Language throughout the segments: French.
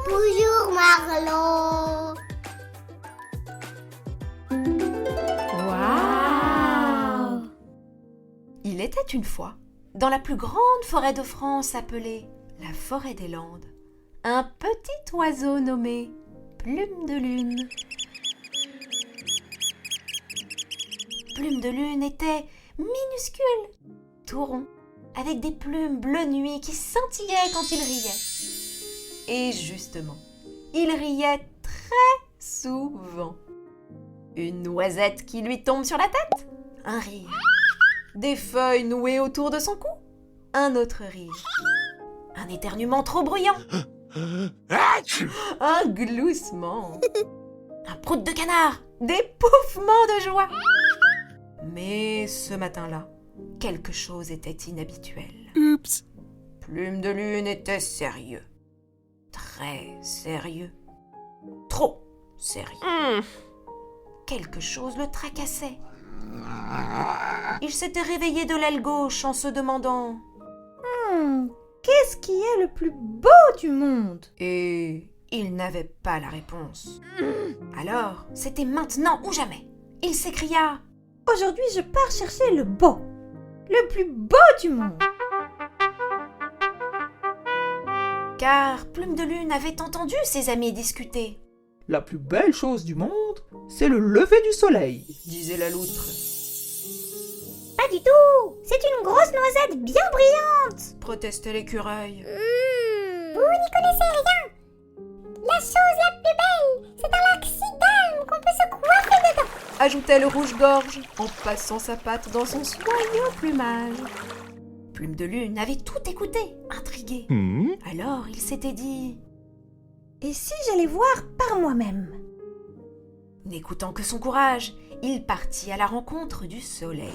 Bonjour Marlon. Waouh! Il était une fois, dans la plus grande forêt de France appelée la forêt des Landes, un petit oiseau nommé Plume de Lune. Plume de Lune était minuscule, tout rond, avec des plumes bleu nuit qui scintillaient quand il riait. Et justement, il riait très souvent. Une noisette qui lui tombe sur la tête, un rire. Des feuilles nouées autour de son cou, un autre rire. Un éternuement trop bruyant, un gloussement. Un prout de canard, des pouffements de joie. Mais ce matin-là, quelque chose était inhabituel. Oups! Plume de Lune était sérieux. Très sérieux. Trop sérieux. Quelque chose le tracassait. Il s'était réveillé de l'aile gauche en se demandant Qu'est-ce qui est le plus beau du monde? et il n'avait pas la réponse. Alors, c'était maintenant ou jamais. Il s'écria Aujourd'hui, je pars chercher le beau. Le plus beau du monde. car Plume de Lune avait entendu ses amis discuter, La plus belle chose du monde, c'est le lever du soleil. disait la loutre. Pas du tout. C'est une grosse noisette bien brillante. Protestait l'écureuil. Vous n'y connaissez rien. La chose la plus belle, c'est un lac si calme qu'on peut se coiffer dedans. Ajoutait le rouge-gorge en passant sa patte dans son soyeux plumage. Plume de Lune avait tout écouté, intrigué. Alors il s'était dit, Et si j'allais voir par moi-même? n'écoutant que son courage, il partit à la rencontre du soleil.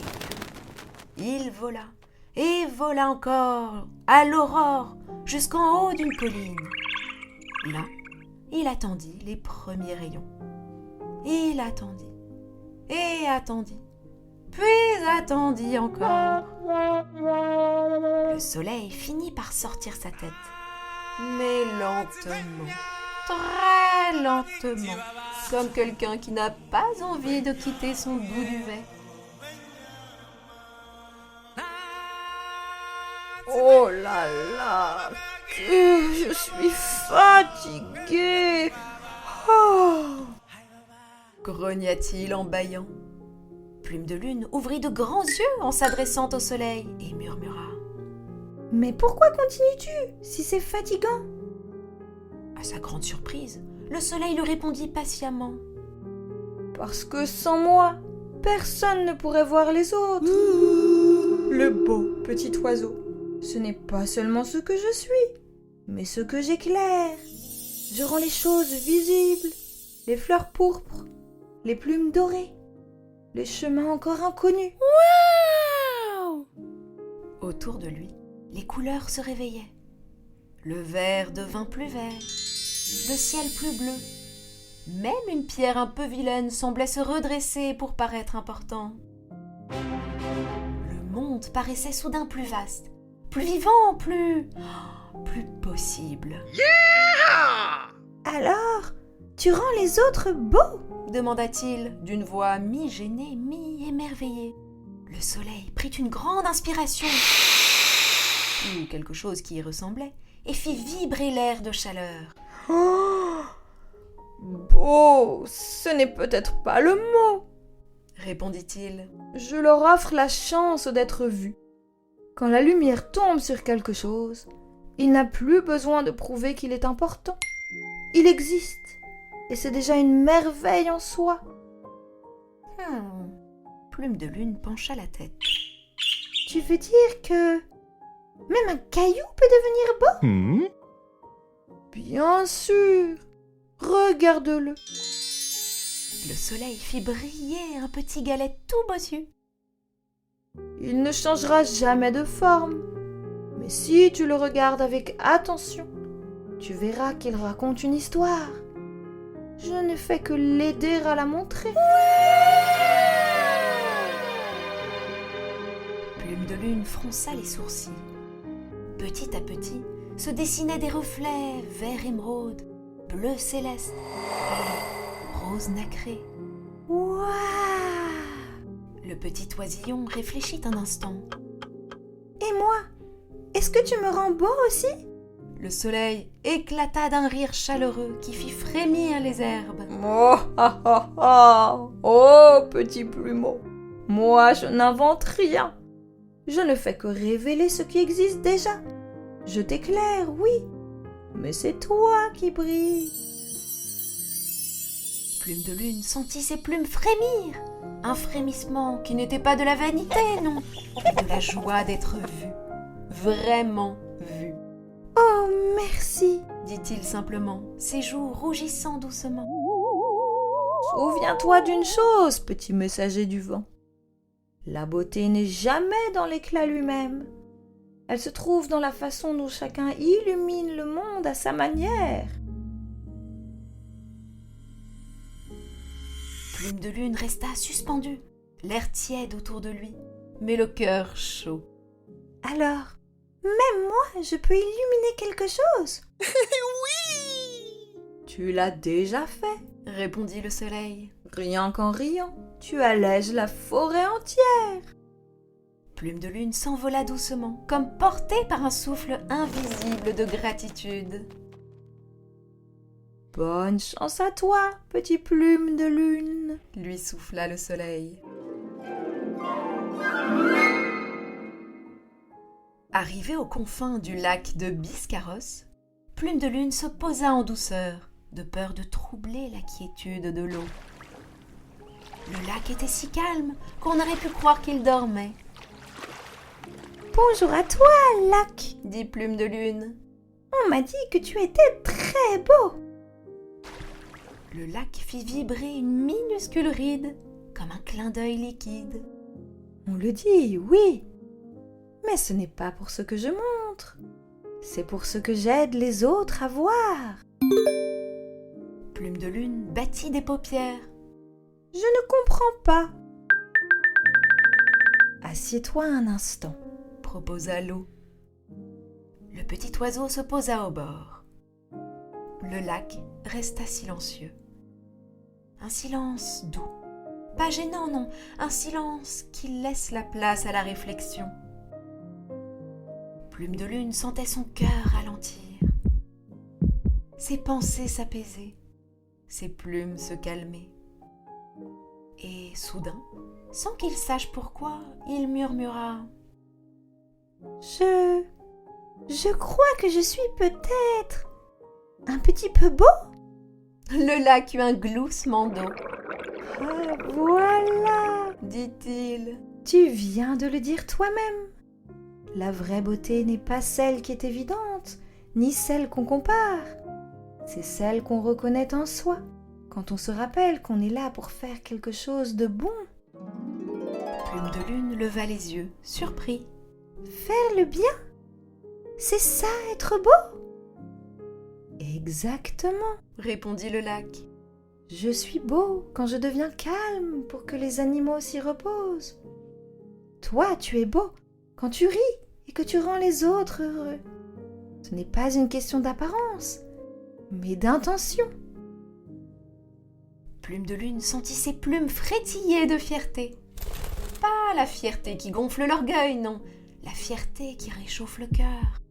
Il vola, et vola encore, à l'aurore, jusqu'en haut d'une colline. Là, il attendit les premiers rayons. Il attendit, et attendit, puis attendit encore. Le soleil finit par sortir sa tête, mais lentement, très lentement, comme quelqu'un qui n'a pas envie de quitter son doux duvet. Oh là là, que je suis fatiguée. Oh. Grogna-t-il en bâillant. Plume de Lune ouvrit de grands yeux en s'adressant au soleil et murmura. Mais pourquoi continues-tu si c'est fatigant? À sa grande surprise, le soleil lui répondit patiemment. Parce que sans moi, personne ne pourrait voir les autres. Le beau petit oiseau, ce n'est pas seulement ce que je suis, mais ce que j'éclaire. Je rends les choses visibles, les fleurs pourpres, les plumes dorées, les chemins encore inconnus. Waouh! Autour de lui, les couleurs se réveillaient. Le vert devint plus vert, le ciel plus bleu. Même une pierre un peu vilaine semblait se redresser pour paraître important. Le monde paraissait soudain plus vaste, plus vivant, plus possible. Alors, tu rends les autres beaux? Demanda-t-il d'une voix mi-gênée, mi-émerveillée. Le soleil prit une grande inspiration, ou quelque chose qui y ressemblait, et fit vibrer l'air de chaleur. Oh, beau, ce n'est peut-être pas le mot. Répondit-il. Je leur offre la chance d'être vus. Quand la lumière tombe sur quelque chose, il n'a plus besoin de prouver qu'il est important. Il existe, et c'est déjà une merveille en soi. Plume de Lune pencha la tête. Tu veux dire que même un caillou peut devenir beau? Bien sûr. Regarde-le. Le soleil fit briller un petit galet tout bossu. Il ne changera jamais de forme. Mais si tu le regardes avec attention, tu verras qu'il raconte une histoire. Je ne fais que l'aider à la montrer. Plume de Lune fronça les sourcils. Petit à petit, se dessinaient des reflets vert émeraude, bleu céleste et rose nacré. Waouh! Le petit oisillon réfléchit un instant. Et moi? Est-ce que tu me rends beau aussi? Le soleil éclata d'un rire chaleureux qui fit frémir les herbes. Oh, ah, ah, ah. Oh, petit plumeau, moi je n'invente rien. Je ne fais que révéler ce qui existe déjà. Je t'éclaire, oui, mais c'est toi qui brilles. Plume de Lune sentit ses plumes frémir. Un frémissement qui n'était pas de la vanité, non, mais de la joie d'être vu. Vraiment vu, Oh, merci. dit-il simplement, ses joues rougissant doucement. Souviens-toi d'une chose, petit messager du vent. La beauté n'est jamais dans l'éclat lui-même. Elle se trouve dans la façon dont chacun illumine le monde à sa manière. Plume de Lune resta suspendue, l'air tiède autour de lui, mais le cœur chaud. Alors, même moi, je peux illuminer quelque chose? Tu l'as déjà fait. Répondit le soleil. Rien qu'en riant, tu allèges la forêt entière. Plume de Lune s'envola doucement, comme portée par un souffle invisible de gratitude. Bonne chance à toi, petit plume de lune. Lui souffla le soleil. Arrivé aux confins du lac de Biscarrosse, Plume de Lune se posa en douceur, de peur de troubler la quiétude de l'eau. Le lac était si calme qu'on aurait pu croire qu'il dormait, Bonjour à toi, lac. dit Plume de Lune. On m'a dit que tu étais très beau. Le lac fit vibrer une minuscule ride, comme un clin d'œil liquide. On le dit, oui. Mais ce n'est pas pour ce que je montre. C'est pour ce que j'aide les autres à voir. Plume de Lune battit des paupières. Je ne comprends pas. Assieds-toi un instant. Proposa l'eau. Le petit oiseau se posa au bord. Le lac resta silencieux. Un silence doux. Pas gênant, non. Un silence qui laisse la place à la réflexion. Plume de Lune sentait son cœur ralentir. Ses pensées s'apaiser. Ses plumes se calmer. Et soudain, sans qu'il sache pourquoi, il murmura « Je crois que je suis peut-être un petit peu beau. » Le lac eut un gloussement d'eau. « Ah, voilà, dit-il. tu viens de le dire toi-même. La vraie beauté n'est pas celle qui est évidente, ni celle qu'on compare. C'est celle qu'on reconnaît en soi, quand on se rappelle qu'on est là pour faire quelque chose de bon. » Plume de Lune leva les yeux, surpris. Faire le bien, c'est ça être beau? Exactement. Répondit le lac. Je suis beau quand je deviens calme pour que les animaux s'y reposent. Toi, tu es beau quand tu ris et que tu rends les autres heureux. Ce n'est pas une question d'apparence, mais d'intention. Plume de Lune sentit ses plumes frétiller de fierté. Pas la fierté qui gonfle l'orgueil, non. La fierté qui réchauffe le cœur.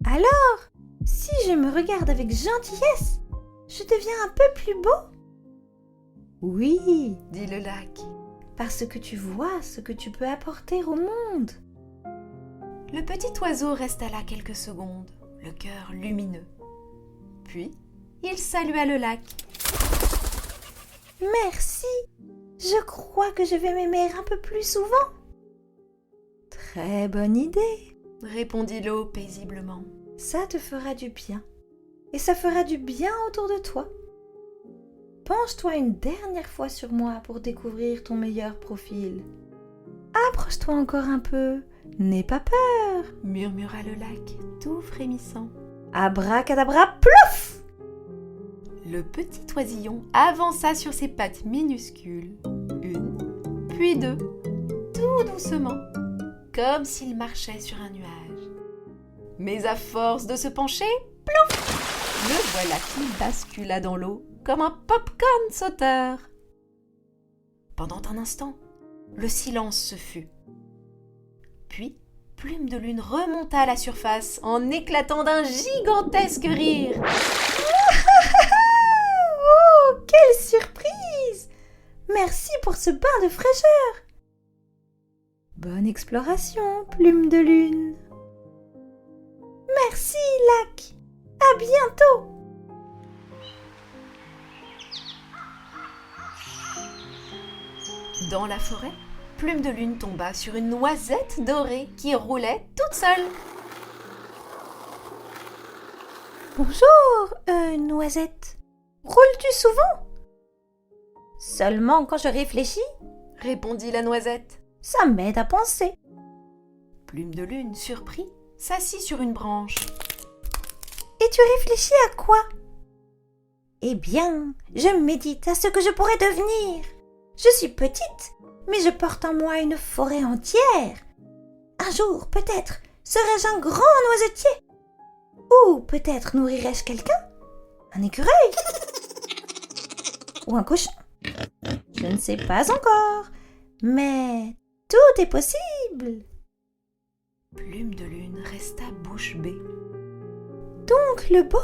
Alors, si je me regarde avec gentillesse, je deviens un peu plus beau? Oui, Dit le lac. parce que tu vois ce que tu peux apporter au monde. Le petit oiseau resta là quelques secondes, le cœur lumineux. Puis, il salua le lac. Merci, je crois que je vais m'aimer un peu plus souvent. Très bonne idée. Répondit l'eau paisiblement. Ça te fera du bien. Et ça fera du bien autour de toi. Penche-toi une dernière fois sur moi pour découvrir ton meilleur profil. Approche-toi encore un peu. N'aie pas peur. Murmura le lac, tout frémissant. Abracadabra, plouf! Le petit oisillon avança sur ses pattes minuscules, une, puis deux, tout doucement, comme s'il marchait sur un nuage. Mais à force de se pencher, plouf! Le voilà qui bascula dans l'eau comme un popcorn sauteur. Pendant un instant, le silence se fut. Puis, Plume de Lune remonta à la surface en éclatant d'un gigantesque rire. Oh, quelle surprise! Merci pour ce bain de fraîcheur. Bonne exploration, Plume de Lune. Merci, Lac. À bientôt. Dans la forêt, Plume de Lune tomba sur une noisette dorée qui roulait toute seule. Bonjour, Noisette. Roules-tu souvent? Seulement quand je réfléchis, Répondit la noisette. ça m'aide à penser. Plume de Lune, surpris, s'assit sur une branche. Et tu réfléchis à quoi? Eh bien, je médite à ce que je pourrais devenir. Je suis petite, mais je porte en moi une forêt entière. Un jour, peut-être, serai-je un grand noisetier. Ou peut-être nourrirai-je quelqu'un? Un écureuil? Ou un cochon? Je ne sais pas encore, mais tout est possible. Plume de Lune resta bouche bée. Donc le beau,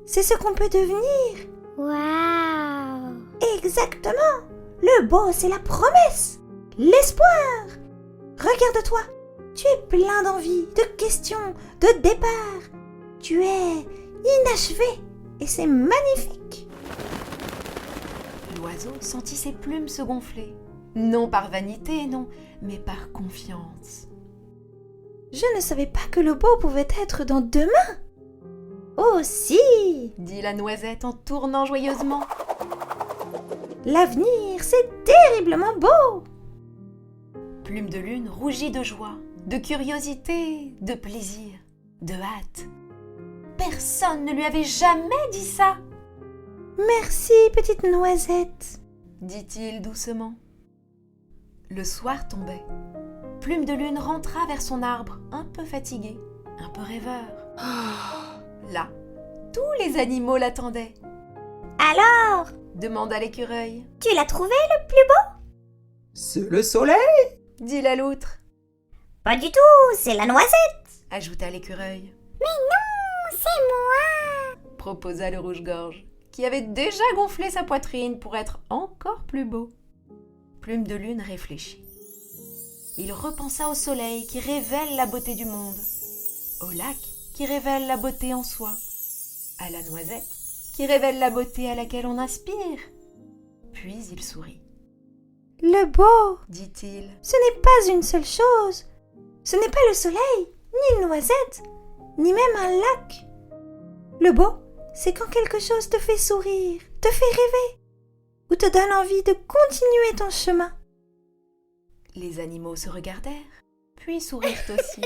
c'est ce qu'on peut devenir. Waouh! Exactement. Le beau, c'est la promesse, l'espoir. Regarde-toi, tu es plein d'envie, de questions, de départ. Tu es inachevé et c'est magnifique. L'oiseau sentit ses plumes se gonfler. Non par vanité, non, mais par confiance. Je ne savais pas que le beau pouvait être dans 2 mains. Oh si, Dit la noisette en tournant joyeusement. l'avenir, c'est terriblement beau. Plume de Lune rougit de joie, de curiosité, de plaisir, de hâte. Personne ne lui avait jamais dit ça, Merci, petite noisette. dit-il doucement. Le soir tombait. Plume de Lune rentra vers son arbre, un peu fatigué, un peu rêveur. Là, tous les animaux l'attendaient. Alors, Demanda l'écureuil. tu l'as trouvé le plus beau? C'est le soleil. Dit la loutre. Pas du tout, c'est la noisette. Ajouta l'écureuil. C'est moi. Proposa le rouge-gorge, qui avait déjà gonflé sa poitrine pour être encore plus beau. Plume de Lune réfléchit. Il repensa au soleil qui révèle la beauté du monde, au lac qui révèle la beauté en soi, à la noisette qui révèle la beauté à laquelle on aspire. Puis il sourit. Le beau, Dit-il. ce n'est pas une seule chose. Ce n'est pas le soleil, ni une noisette, ni même un lac. Le beau, c'est quand quelque chose te fait sourire, te fait rêver, ou te donne envie de continuer ton chemin. Les animaux se regardèrent, puis sourirent aussi.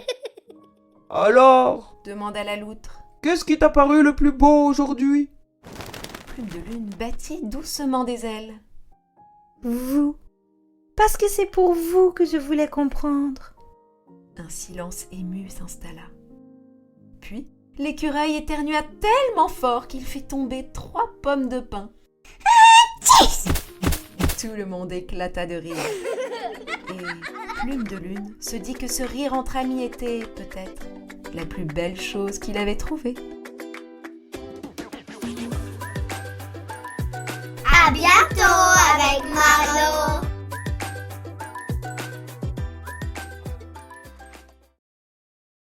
Alors, Demanda la loutre. qu'est-ce qui t'a paru le plus beau aujourd'hui? Plume de Lune battit doucement des ailes. Vous, parce que c'est pour vous que je voulais comprendre. Un silence ému s'installa. Puis, l'écureuil éternua tellement fort qu'il fit tomber 3 pommes de pin. Tout le monde éclata de rire. Et Plume de Lune se dit que ce rire entre amis était, peut-être, la plus belle chose qu'il avait trouvée.